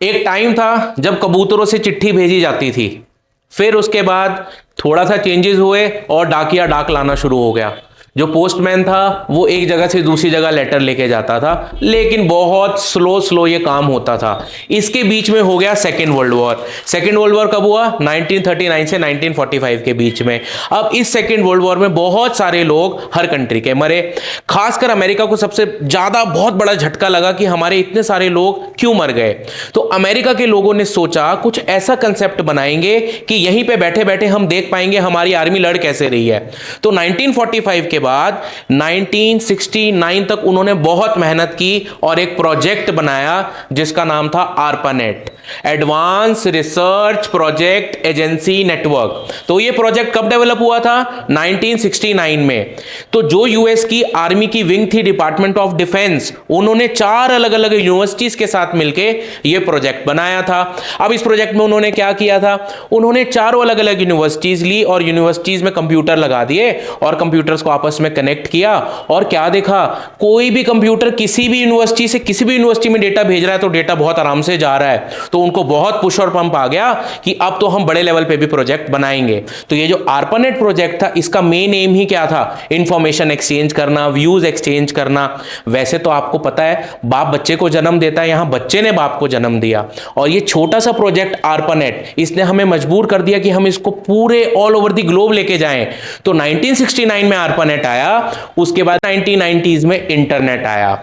एक टाइम था जब कबूतरों से चिट्ठी भेजी जाती थी, फिर उसके बाद थोड़ा सा चेंजेस हुए और डाकिया डाक लाना शुरू हो गया। जो पोस्टमैन था वो एक जगह से दूसरी जगह लेटर लेके जाता था, लेकिन बहुत स्लो ये काम होता था। इसके बीच में हो गया second world war. Second world war कब हुआ? 1939 से 1945 के बीच में। अब इस सेकेंड वर्ल्ड वॉर में बहुत सारे लोग हर कंट्री के मरे। खासकर अमेरिका को सबसे ज्यादा बहुत बड़ा झटका लगा कि हमारे इतने सारे लोग क्यों मर गए। तो अमेरिका के लोगों ने सोचा कुछ ऐसा कंसेप्ट बनाएंगे कि यहीं पे बैठे बैठे हम देख पाएंगे हमारी आर्मी लड़ कैसे रही है। तो 1945 के बाद 1969 तक उन्होंने बहुत मेहनत की और एक प्रोजेक्ट बनाया जिसका नाम था ARPANET, advance research project agency network. तो ये प्रोजेक्ट कब डेवलप हुआ था? 1969 में। तो जो यूएस की आर्मी की विंग थी, डिपार्टमेंट ऑफ डिफेंस, उन्होंने 4 अलग अलग यूनिवर्सिटीज के साथ मिलके ये प्रोजेक्ट बनाया था। अब इस प्रोजेक्ट में उन्होंने क्या किया था? उन्होंने 4 अलग अलग यूनिवर्सिटीज ली और यूनिवर्सिटीज में कंप्यूटर लगा दिए और कंप्यूटर्स को आपस में कनेक्ट किया और क्या देखा, कोई भी कंप्यूटर किसी भी यूनिवर्सिटी से किसी भी यूनिवर्सिटी में डेटा भेज रहा है तो डेटा बहुत आराम से जा रहा है। तो उनको बहुत पुश और पंप आ गया कि अब तो हम बड़े लेवल पे भी प्रोजेक्ट बनाएंगे। तो ये जो ARPANET प्रोजेक्ट था, इसका मेन एम ही क्या था? इंफॉर्मेशन एक्सचेंज करना, व्यूज एक्सचेंज करना। वैसे तो आपको पता है बाप बच्चे को जन्म देता है, यहां बच्चे ने बाप को जन्म दिया। और ये छोटा सा प्रोजेक्ट ARPANET, इसने हमें मजबूर कर दिया कि हम इसको पूरे ऑल ओवर द ग्लोब लेके जाएं। तो 1969 में ARPANET आया, उसके बाद 1990s में इंटरनेट आया।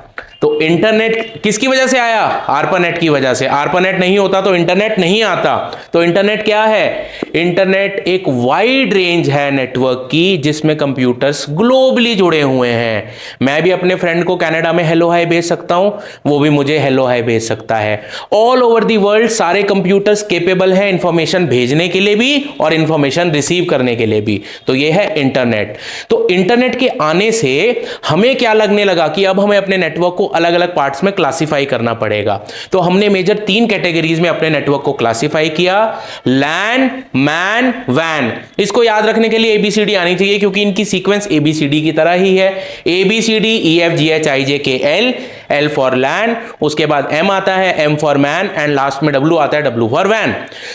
तो इंटरनेट किसकी वजह से आया? ARPANET की वजह से। ARPANET नहीं होता तो इंटरनेट नहीं आता। तो इंटरनेट क्या है? इंटरनेट एक वाइड रेंज है नेटवर्क की जिसमें कंप्यूटर्स ग्लोबली जुड़े हुए हैं। मैं भी अपने फ्रेंड को कनाडा में हेलो हाय भेज सकता हूं, वो भी मुझे हेलो हाय भेज सकता है। ऑल ओवर दी वर्ल्ड सारे कंप्यूटर्स केपेबल हैं इंफॉर्मेशन भेजने के लिए भी और इंफॉर्मेशन रिसीव करने के लिए भी। तो ये है इंटरनेट। तो इंटरनेट के आने से हमें क्या लगने लगा कि अब हमें अपने नेटवर्क को अलग अलग पार्ट्स में क्लासिफाई करना पड़ेगा। तो हमने मेजर 3 कैटेगरीज में अपने नेटवर्क को क्लासिफाई किया, लैन, मैन, वैन। इसको याद रखने के लिए ABCD आनी चाहिए क्योंकि इनकी सीक्वेंस ABCD की तरह ही है। ABCD EFGHIJKL, L फॉर लैन, उसके बाद M आता है, M for man, and last में W आता है, W फॉर वैन।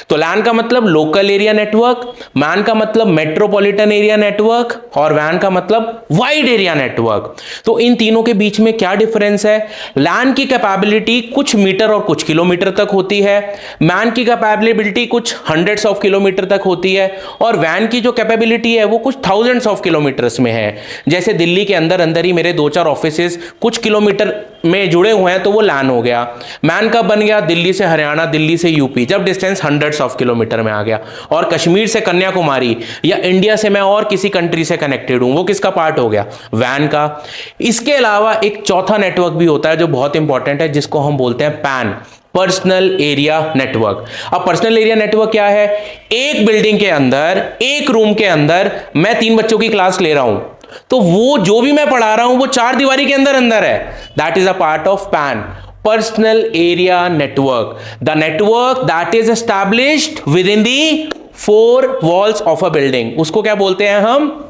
तो लैन का मतलब लोकल एरिया नेटवर्क, मैन का मतलब मेट्रोपॉलिटन एरिया नेटवर्क और वैन का मतलब वाइड एरिया नेटवर्क। तो इन तीनों के बीच में क्या डिफरेंस है? लैन की कैपेबिलिटी कुछ मीटर और कुछ किलोमीटर तक होती है, मैन की कैपेबिलिटी कुछ हंड्रेड्स ऑफ किलोमीटर तक होती है और वैन की जो कैपेबिलिटी है वो कुछ थाउजेंड्स ऑफ किलोमीटर्स में है। जैसे दिल्ली के अंदर अंदर ही मेरे 2-4 ऑफिसेस कुछ किलोमीटर में जुड़े हुए हैं तो वो लैन हो गया। मैन कब बन गया? दिल्ली से हरियाणा, दिल्ली से यूपी, जब डिस्टेंस हंड्रेड्स ऑफ किलोमीटर में आ गया। और कश्मीर से कन्याकुमारी या इंडिया से मैं और किसी कंट्री से कनेक्टेड हूं, वो किसका पार्ट हो गया? वैन का। इसके अलावा एक चौथा नेटवर्क भी होता है जो बहुत इंपॉर्टेंट है, जिसको हम बोलते हैं पैन, पर्सनल एरिया नेटवर्क। अब पर्सनल एरिया नेटवर्क क्या है? एक बिल्डिंग के अंदर, एक रूम के अंदर मैं 3 बच्चों की क्लास ले रहा हूं, तो वो जो भी मैं पढ़ा रहा हूं वो 4 दीवारी के अंदर अंदर है। That is a part of pan, personal area network, the network that is established with in the 4 walls of a building. उसको क्या बोलते हैं हम?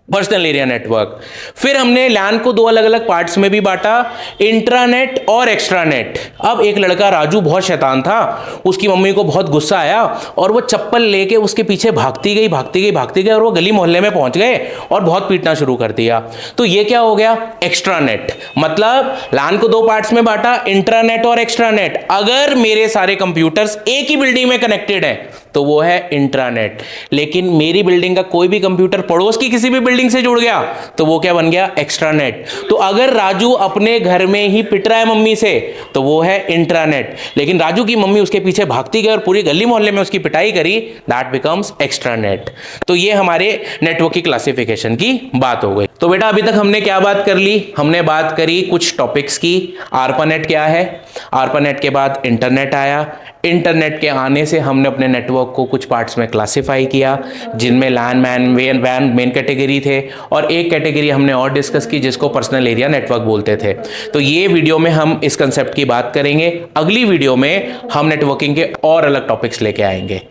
Personal area network. फिर हमने लैन को 2 अलग अलग पार्ट्स में भी बांटा, इंट्रानेट और एक्स्ट्रानेट। अब एक लड़का राजू बहुत शैतान था, उसकी मम्मी को बहुत गुस्सा आया और वो चप्पल लेके उसके पीछे भागती गई और वो गली मोहल्ले में पहुंच गए और बहुत पीटना शुरू कर दिया। तो ये क्या हो गया? एक्स्ट्रानेट। मतलब लैन को 2 पार्ट्स में बांटा, इंट्रानेट और एक्स्ट्रानेट। अगर मेरे सारे कंप्यूटर्स एक ही बिल्डिंग में कनेक्टेड है तो वो है इंट्रानेट। लेकिन मेरी बिल्डिंग का कोई भी कंप्यूटर पड़ोस की किसी भी बिल्डिंग से जुड़ गया तो वो क्या बन गया? एक्स्ट्रानेट। तो अगर राजू अपने घर में ही पिट रहा है मम्मी से तो वो है इंट्रानेट, लेकिन राजू की मम्मी उसके पीछे भागती गई और पूरी गली मोहल्ले में उसकी पिटाई करी, दैट बिकम्स एक्स्ट्रानेट। तो ये हमारे नेटवर्क की क्लासिफिकेशन की बात हो गई। तो बेटा अभी तक हमने क्या बात कर ली? हमने बात करी कुछ टॉपिक्स की। ARPANET क्या है? ARPANET के बाद इंटरनेट आया। इंटरनेट के आने से हमने अपने नेटवर्क को कुछ पार्ट्स में क्लासिफाई किया, जिनमें लैन, मैन, वैन मेन कैटेगरी थे और एक कैटेगरी हमने और डिस्कस की जिसको पर्सनल एरिया नेटवर्क बोलते थे। तो ये वीडियो में हम इस कंसेप्ट की बात करेंगे। अगली वीडियो में हम नेटवर्किंग के और अलग टॉपिक्स लेके आएंगे।